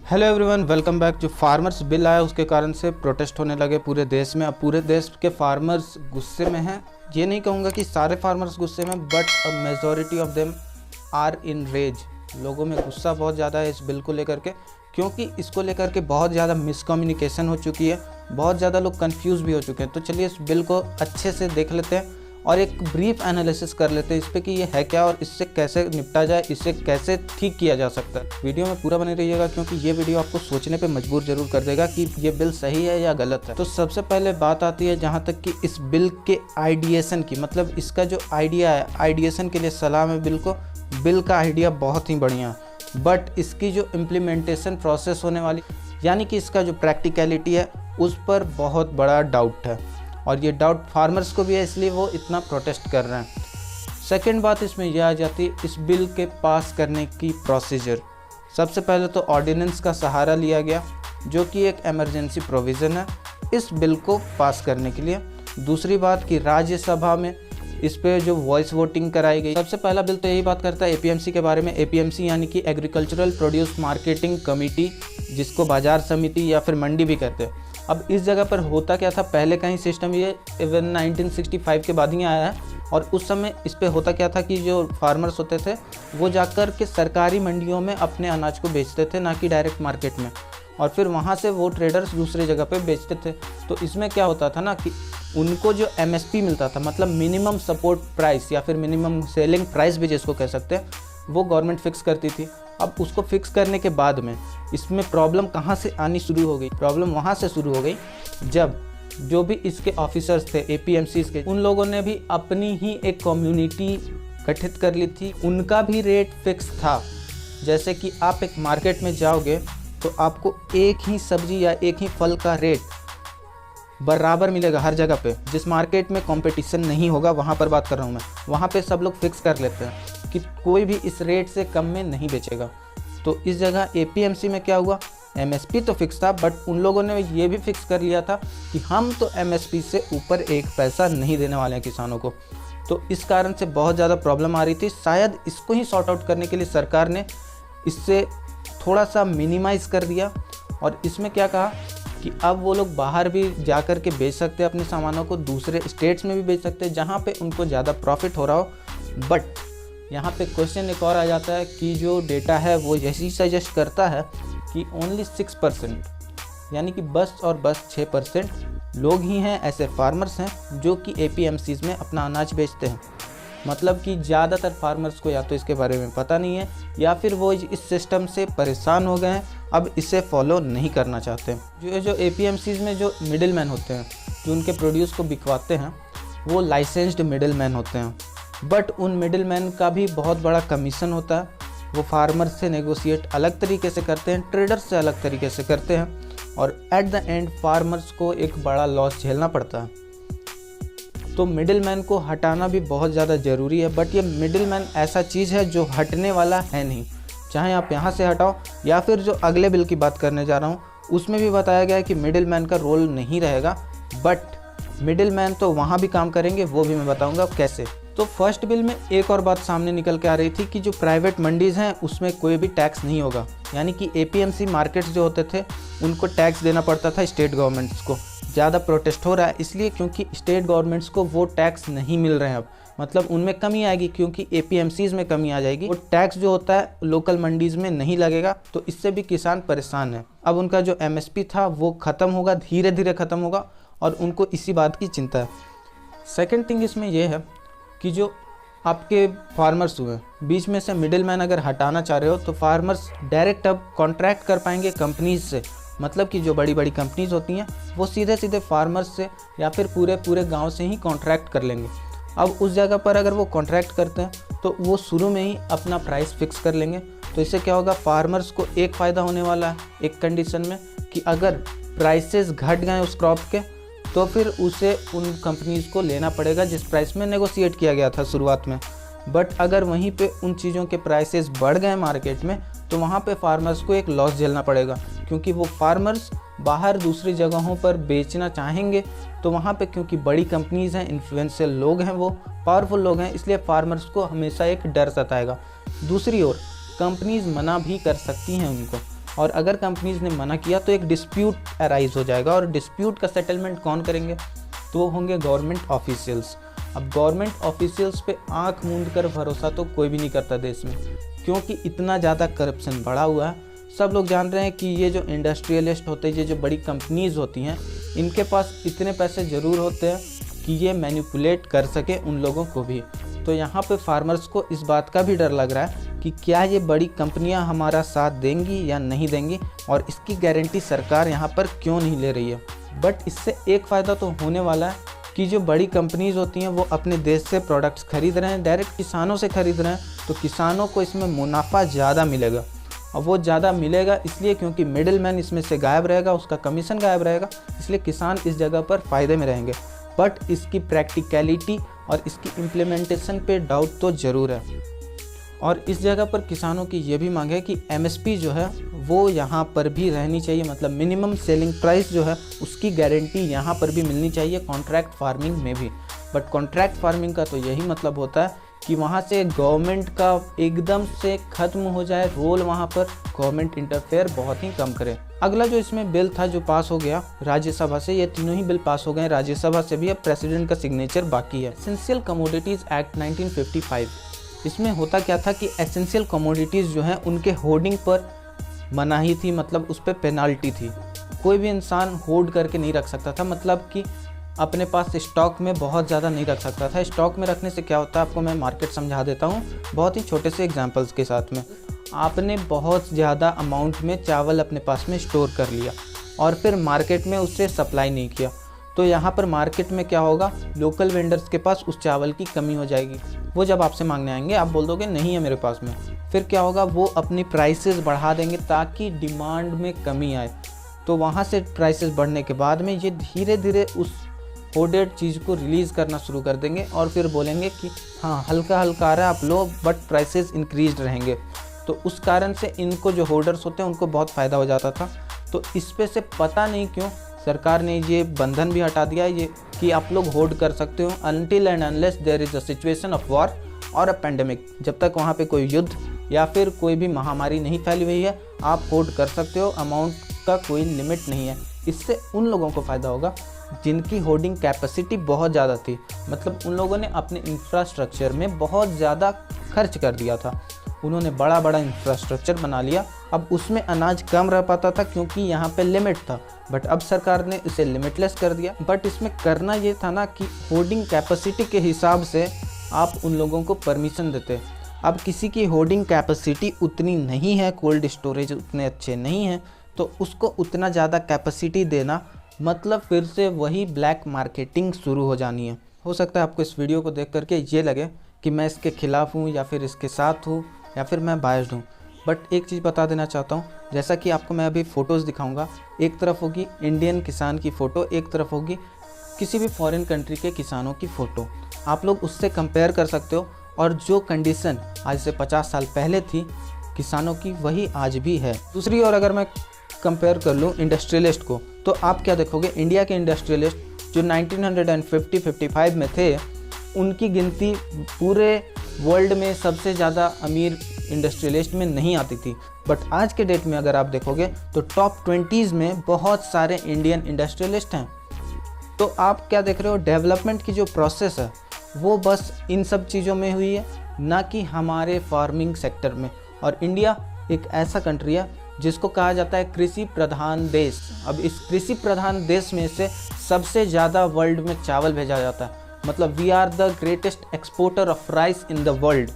Hello everyone, welcome back. जो farmers bill आया उसके कारण से प्रोटेस्ट होने लगे पूरे देश में। अब पूरे देश के फार्मर्स गुस्से में हैं। ये नहीं कहूँगा कि सारे फार्मर्स गुस्से में, but a majority of them are in rage. लोगों में गुस्सा बहुत ज़्यादा है इस बिल को लेकर के, क्योंकि इसको लेकर के बहुत ज़्यादा मिसकम्युनिकेशन हो चुकी है, बहुत ज़्यादा लोग कंफ्यूज भी हो चुके हैं। तो चलिए इस बिल को अच्छे से देख लेते हैं और एक ब्रीफ एनालिसिस कर लेते हैं इस पे कि ये है क्या और इससे कैसे निपटा जाए, इससे कैसे ठीक किया जा सकता है। वीडियो में पूरा बने रहिएगा, क्योंकि ये वीडियो आपको सोचने पे मजबूर जरूर कर देगा कि ये बिल सही है या गलत है। तो सबसे पहले बात आती है जहाँ तक कि इस बिल के आइडिएशन की, मतलब इसका जो आइडिया है, आइडिएशन के लिए सलाम है बिल को। बिल का आइडिया बहुत ही बढ़िया, बट इसकी जो इम्प्लीमेंटेशन प्रोसेस होने वाली, यानी कि इसका जो प्रैक्टिकलिटी है, उस पर बहुत बड़ा डाउट है। और ये डाउट फार्मर्स को भी है, इसलिए वो इतना प्रोटेस्ट कर रहे हैं। सेकंड बात इसमें यह आ जाती है इस बिल के पास करने की प्रोसीजर। सबसे पहले तो ऑर्डिनेंस का सहारा लिया गया, जो कि एक इमरजेंसी प्रोविज़न है इस बिल को पास करने के लिए। दूसरी बात कि राज्यसभा में इस पे जो वॉइस वोटिंग कराई गई। सबसे पहला बिल तो यही बात करता है एपीएमसी के बारे में। एपीएमसी यानी कि एग्रीकल्चरल प्रोड्यूस मार्केटिंग कमेटी, जिसको बाजार समिति या फिर मंडी भी कहते हैं। अब इस जगह पर होता क्या था, पहले का ही सिस्टम ये इवन 1965 के बाद ही आया है। और उस समय इस पे होता क्या था कि जो फार्मर्स होते थे वो जाकर के सरकारी मंडियों में अपने अनाज को बेचते थे, ना कि डायरेक्ट मार्केट में, और फिर वहाँ से वो ट्रेडर्स दूसरे जगह पे बेचते थे। तो इसमें क्या होता था ना कि उनको जो एमएसपी मिलता था, मतलब मिनिमम सपोर्ट प्राइस या फिर मिनिमम सेलिंग प्राइस भी जिसको कह सकते हैं, वो गवर्नमेंट फिक्स करती थी। अब उसको फिक्स करने के बाद में इसमें प्रॉब्लम कहाँ से आनी शुरू हो गई? प्रॉब्लम वहाँ से शुरू हो गई जब जो भी इसके ऑफिसर्स थे एपीएमसीज के, उन लोगों ने भी अपनी ही एक कम्युनिटी गठित कर ली थी। उनका भी रेट फिक्स था। जैसे कि आप एक मार्केट में जाओगे तो आपको एक ही सब्जी या एक ही फल का रेट बराबर मिलेगा हर जगह पे। जिस मार्केट में कंपटीशन नहीं होगा, वहाँ पर बात कर रहा हूँ मैं, वहाँ पे सब लोग फिक्स कर लेते हैं कि कोई भी इस रेट से कम में नहीं बेचेगा। तो इस जगह एपीएमसी में क्या हुआ, एमएसपी तो फिक्स था, बट उन लोगों ने ये भी फिक्स कर लिया था कि हम तो एमएसपी से ऊपर एक पैसा नहीं देने वाले हैं किसानों को। तो इस कारण से बहुत ज़्यादा प्रॉब्लम आ रही थी। शायद इसको ही सॉर्ट आउट करने के लिए सरकार ने इससे थोड़ा सा मिनिमाइज़ कर दिया। और इसमें क्या कहा कि अब वो लोग बाहर भी जा कर के बेच सकते हैं अपने सामानों को, दूसरे स्टेट्स में भी बेच सकते हैं जहाँ पे उनको ज़्यादा प्रॉफिट हो रहा हो। बट यहाँ पे क्वेश्चन एक और आ जाता है कि जो डेटा है वो यही सजेस्ट करता है कि ओनली 6%, यानी कि बस और बस 6% लोग ही हैं, ऐसे फार्मर्स हैं जो कि एपीएमसीज में अपना अनाज बेचते हैं। मतलब कि ज़्यादातर फार्मर्स को या तो इसके बारे में पता नहीं है, या फिर वो इस सिस्टम से परेशान हो गए हैं, अब इसे फॉलो नहीं करना चाहते हैं। जो एपीएमसीज में जो मिडिल मैन होते हैं, जो उनके प्रोड्यूस को बिकवाते हैं, वो लाइसेंस्ड मिडिल मैन होते हैं। बट उन मिडिल मैन का भी बहुत बड़ा कमीशन होता है। वो फार्मर से नेगोशिएट अलग तरीके से करते हैं, ट्रेडर्स से अलग तरीके से करते हैं, और एट द एंड फार्मर्स को एक बड़ा लॉस झेलना पड़ता है। तो मिडिल मैन को हटाना भी बहुत ज़्यादा ज़रूरी है। बट ये मिडिल मैन ऐसा चीज़ है जो हटने वाला है नहीं, चाहे आप यहाँ से हटाओ या फिर जो अगले बिल की बात करने जा रहा हूँ उसमें भी बताया गया है कि मिडिल मैन का रोल नहीं रहेगा। बट मिडिल मैन तो वहाँ भी काम करेंगे, वो भी मैं बताऊँगा कैसे। तो फर्स्ट बिल में एक और बात सामने निकल के आ रही थी कि जो प्राइवेट मंडीज़ हैं उसमें कोई भी टैक्स नहीं होगा। यानी कि एपीएमसी मार्केट्स जो होते थे उनको टैक्स देना पड़ता था स्टेट गवर्नमेंट्स को। ज़्यादा प्रोटेस्ट हो रहा है इसलिए क्योंकि स्टेट गवर्नमेंट्स को वो टैक्स नहीं मिल रहे हैं अब, मतलब उनमें कमी आएगी, क्योंकि एपीएमसीज में कमी आ जाएगी। वो टैक्स जो होता है लोकल मंडीज़ में नहीं लगेगा, तो इससे भी किसान परेशान है। अब उनका जो एमएसपी था वो ख़त्म होगा, धीरे धीरे ख़त्म होगा, और उनको इसी बात की चिंता है। सेकेंड थिंग इसमें यह है कि जो आपके फार्मर्स हुए, बीच में से मिडिल मैन अगर हटाना चाह रहे हो तो फार्मर्स डायरेक्ट अब कॉन्ट्रैक्ट कर पाएंगे कंपनीज से। मतलब कि जो बड़ी बड़ी कंपनीज होती हैं वो सीधे सीधे फार्मर्स से या फिर पूरे गांव से ही कॉन्ट्रैक्ट कर लेंगे। अब उस जगह पर अगर वो कॉन्ट्रैक्ट करते हैं तो वो शुरू में ही अपना प्राइस फिक्स कर लेंगे। तो इससे क्या होगा, फार्मर्स को एक फ़ायदा होने वाला है एक कंडीशन में कि अगर प्राइसेस घट गए उस क्रॉप के, तो फिर उसे उन कंपनीज़ को लेना पड़ेगा जिस प्राइस में नेगोशिएट किया गया था शुरुआत में। बट अगर वहीं पे उन चीज़ों के प्राइसेस बढ़ गए मार्केट में, तो वहाँ पे फार्मर्स को एक लॉस झेलना पड़ेगा, क्योंकि वो फार्मर्स बाहर दूसरी जगहों पर बेचना चाहेंगे। तो वहाँ पे क्योंकि बड़ी कंपनीज़ हैं, इन्फ्लुएंशियल लोग हैं, वो पावरफुल लोग हैं, इसलिए फार्मर्स को हमेशा एक डर सताएगा। दूसरी ओर कंपनीज़ मना भी कर सकती हैं उनको। और अगर कंपनीज़ ने मना किया तो एक डिस्प्यूट अराइज हो जाएगा, और डिस्प्यूट का सेटलमेंट कौन करेंगे? तो वो होंगे गवर्नमेंट ऑफिशियल्स। अब गवर्नमेंट ऑफिशियल्स पे आंख मूंद कर भरोसा तो कोई भी नहीं करता देश में, क्योंकि इतना ज़्यादा करप्शन बढ़ा हुआ है। सब लोग जान रहे हैं कि ये जो इंडस्ट्रियलिस्ट होते हैं, ये जो बड़ी कंपनीज़ होती हैं, इनके पास इतने पैसे ज़रूर होते हैं कि ये मैनिपुलेट कर सके उन लोगों को भी। तो यहाँ पे फार्मर्स को इस बात का भी डर लग रहा है कि क्या ये बड़ी कंपनियाँ हमारा साथ देंगी या नहीं देंगी, और इसकी गारंटी सरकार यहाँ पर क्यों नहीं ले रही है। बट इससे एक फ़ायदा तो होने वाला है कि जो बड़ी कंपनीज़ होती हैं वो अपने देश से प्रोडक्ट्स खरीद रहे हैं, डायरेक्ट किसानों से खरीद रहे हैं, तो किसानों को इसमें मुनाफा ज़्यादा मिलेगा। और वो ज़्यादा मिलेगा इसलिए क्योंकि मिडिल मैन इसमें से गायब रहेगा, उसका कमीशन गायब रहेगा, इसलिए किसान इस जगह पर फ़ायदे में रहेंगे। बट इसकी प्रैक्टिकलिटी और इसकी इम्प्लीमेंटेशन पे डाउट तो ज़रूर है। और इस जगह पर किसानों की ये भी मांग है कि एमएसपी जो है वो यहाँ पर भी रहनी चाहिए, मतलब मिनिमम सेलिंग प्राइस जो है उसकी गारंटी यहाँ पर भी मिलनी चाहिए कॉन्ट्रैक्ट फार्मिंग में भी। बट कॉन्ट्रैक्ट फार्मिंग का तो यही मतलब होता है कि वहाँ से गवर्नमेंट का एकदम से ख़त्म हो जाए रोल, वहाँ पर गवर्नमेंट इंटरफेयर बहुत ही कम करे। अगला जो इसमें बिल था जो पास हो गया राज्यसभा से, ये तीनों ही बिल पास हो गए राज्यसभा से भी, अब प्रेसिडेंट का सिग्नेचर बाकी है। एसेंशियल कमोडिटीज़ एक्ट 1955, इसमें होता क्या था कि एसेंशियल कमोडिटीज़ जो हैं उनके होर्डिंग पर मनाही थी, मतलब उस पर पेनाल्टी थी। कोई भी इंसान होर्ड करके नहीं रख सकता था, मतलब कि अपने पास स्टॉक में बहुत ज़्यादा नहीं रख सकता था। स्टॉक में रखने से क्या होता है आपको मैं मार्केट समझा देता हूँ बहुत ही छोटे से एग्जांपल्स के साथ में। आपने बहुत ज़्यादा अमाउंट में चावल अपने पास में स्टोर कर लिया और फिर मार्केट में उससे सप्लाई नहीं किया, तो यहाँ पर मार्केट में क्या होगा, लोकल वेंडर्स के पास उस चावल की कमी हो जाएगी। वो जब आपसे मांगने आएंगे आप बोल दोगे नहीं है मेरे पास में, फिर क्या होगा, वो अपनी प्राइसेस बढ़ा देंगे ताकि डिमांड में कमी आए। तो वहाँ से प्राइसेस बढ़ने के बाद में ये धीरे धीरे उस होर्डेड चीज़ को रिलीज़ करना शुरू कर देंगे और फिर बोलेंगे कि हाँ हल्का हल्का आ रहा है आप लो, बट प्राइसेस इंक्रीज रहेंगे। तो उस कारण से इनको जो होल्डर्स होते हैं उनको बहुत फ़ायदा हो जाता था। तो इस पे से पता नहीं क्यों सरकार ने ये बंधन भी हटा दिया है ये कि आप लोग होल्ड कर सकते हो until and unless there is a situation of war और अ पेंडेमिक। जब तक वहाँ पे कोई युद्ध या फिर कोई भी महामारी नहीं फैली हुई है आप होल्ड कर सकते हो, अमाउंट का कोई लिमिट नहीं है। इससे उन लोगों को फ़ायदा होगा जिनकी होल्डिंग कैपेसिटी बहुत ज़्यादा थी, मतलब उन लोगों ने अपने इंफ्रास्ट्रक्चर में बहुत ज़्यादा खर्च कर दिया था, उन्होंने बड़ा बड़ा इंफ्रास्ट्रक्चर बना लिया। अब उसमें अनाज कम रह पाता था क्योंकि यहाँ पे लिमिट था, बट अब सरकार ने इसे लिमिटलेस कर दिया। बट इसमें करना ये था ना कि होल्डिंग कैपेसिटी के हिसाब से आप उन लोगों को परमिशन देते। अब किसी की होल्डिंग कैपेसिटी उतनी नहीं है, कोल्ड स्टोरेज उतने अच्छे नहीं हैं, तो उसको उतना ज़्यादा कैपेसिटी देना मतलब फिर से वही ब्लैक मार्केटिंग शुरू हो जानी है। हो सकता है आपको इस वीडियो को देख करके ये लगे कि मैं इसके खिलाफ़ हूँ या फिर इसके साथ हूँ या फिर मैं बायस्ड हूँ, बट एक चीज़ बता देना चाहता हूँ, जैसा कि आपको मैं अभी फ़ोटोज़ दिखाऊंगा, एक तरफ होगी इंडियन किसान की फ़ोटो, एक तरफ होगी किसी भी फॉरेन कंट्री के किसानों की फ़ोटो। आप लोग उससे कंपेयर कर सकते हो और जो कंडीशन आज से 50 साल पहले थी किसानों की वही आज भी है। दूसरी ओर अगर मैं कंपेयर कर लूँ इंडस्ट्रियलिस्ट को, तो आप क्या देखोगे, इंडिया के इंडस्ट्रियलिस्ट जो 1950-55 में थे उनकी गिनती पूरे वर्ल्ड में सबसे ज़्यादा अमीर इंडस्ट्रियलिस्ट में नहीं आती थी। बट आज के डेट में अगर आप देखोगे तो टॉप 20s में बहुत सारे इंडियन इंडस्ट्रियलिस्ट हैं। तो आप क्या देख रहे हो, डेवलपमेंट की जो प्रोसेस है वो बस इन सब चीज़ों में हुई है, ना कि हमारे फार्मिंग सेक्टर में। और इंडिया एक ऐसा कंट्री है जिसको कहा जाता है कृषि प्रधान देश। अब इस कृषि प्रधान देश में से सबसे ज़्यादा वर्ल्ड में चावल भेजा जाता है, मतलब we are the greatest exporter of rice in the world.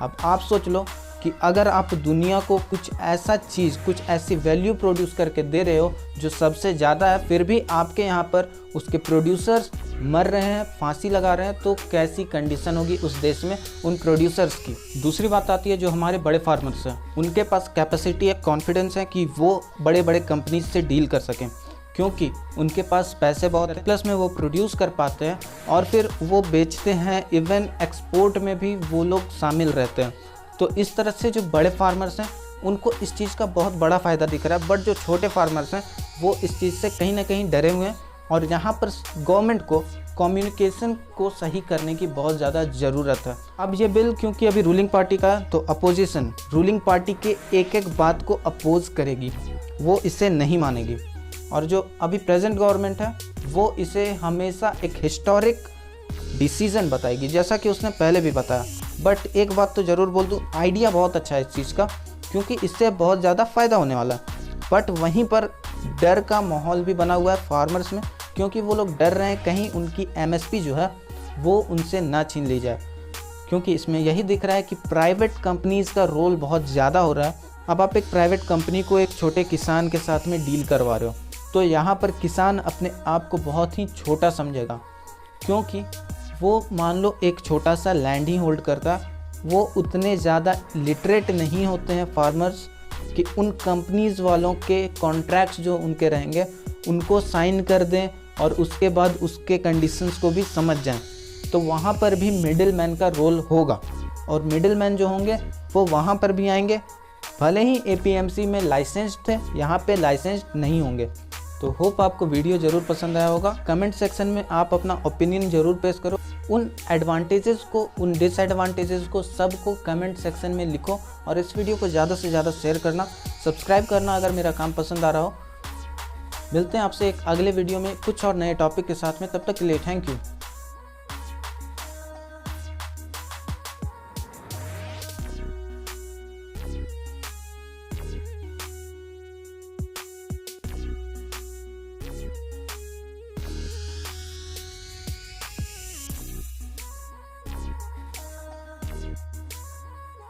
अब आप सोच लो कि अगर आप दुनिया को कुछ ऐसा चीज़, कुछ ऐसी वैल्यू प्रोड्यूस करके दे रहे हो जो सबसे ज़्यादा है, फिर भी आपके यहाँ पर उसके प्रोड्यूसर्स मर रहे हैं, फांसी लगा रहे हैं, तो कैसी कंडीशन होगी उस देश में उन प्रोड्यूसर्स की। दूसरी बात आती है जो हमारे बड़े फार्मर्स हैं, उनके पास कैपेसिटी है, कॉन्फिडेंस है कि वो बड़े बड़े कंपनीज से डील कर सकें, क्योंकि उनके पास पैसे बहुत है, प्लस में वो प्रोड्यूस कर पाते हैं और फिर वो बेचते हैं, इवन एक्सपोर्ट में भी वो लोग शामिल रहते हैं। तो इस तरह से जो बड़े फार्मर्स हैं उनको इस चीज़ का बहुत बड़ा फ़ायदा दिख रहा है, बट जो छोटे फार्मर्स हैं वो इस चीज़ से कहीं ना कहीं डरे हुए हैं और यहाँ पर गवर्नमेंट को कम्युनिकेशन को सही करने की बहुत ज़्यादा ज़रूरत है। अब ये बिल क्योंकि अभी रूलिंग पार्टी का है, तो अपोजिशन रूलिंग पार्टी के एक एक बात को अपोज करेगी, वो इसे नहीं मानेगी। और जो अभी प्रेजेंट गवर्नमेंट है वो इसे हमेशा एक हिस्टोरिक डिसीज़न बताएगी, जैसा कि उसने पहले भी बताया। बट एक बात तो ज़रूर बोल दूँ, आइडिया बहुत अच्छा है इस चीज़ का, क्योंकि इससे बहुत ज़्यादा फ़ायदा होने वाला है। बट वहीं पर डर का माहौल भी बना हुआ है फार्मर्स में, क्योंकि वो लोग डर रहे हैं कहीं उनकी MSP जो है वो उनसे ना छीन ली जाए, क्योंकि इसमें यही दिख रहा है कि प्राइवेट कंपनीज़ का रोल बहुत ज़्यादा हो रहा है। अब आप एक प्राइवेट कंपनी को एक छोटे किसान के साथ में डील करवा रहे हो, तो यहाँ पर किसान अपने आप को बहुत ही छोटा समझेगा, क्योंकि वो मान लो एक छोटा सा लैंड ही होल्ड करता है, वो उतने ज़्यादा लिटरेट नहीं होते हैं फार्मर्स कि उन कंपनीज़ वालों के कॉन्ट्रैक्ट्स जो उनके रहेंगे उनको साइन कर दें और उसके बाद उसके कंडीशंस को भी समझ जाएं। तो वहाँ पर भी मिडिल मैन का रोल होगा, और मिडिल मैन जो होंगे वो वहाँ पर भी आएंगे, भले ही APMC में लाइसेंस्ड थे, यहाँ पे लाइसेंस्ड नहीं होंगे। तो होप आपको वीडियो ज़रूर पसंद आया होगा। कमेंट सेक्शन में आप अपना ओपिनियन ज़रूर पेश करो, उन एडवांटेजेस को, उन डिसएडवांटेजेस को, सबको कमेंट सेक्शन में लिखो, और इस वीडियो को ज़्यादा से ज़्यादा शेयर करना, सब्सक्राइब करना अगर मेरा काम पसंद आ रहा हो। मिलते हैं आपसे एक अगले वीडियो में कुछ और नए टॉपिक के साथ में, तब तक के लिए थैंक यू।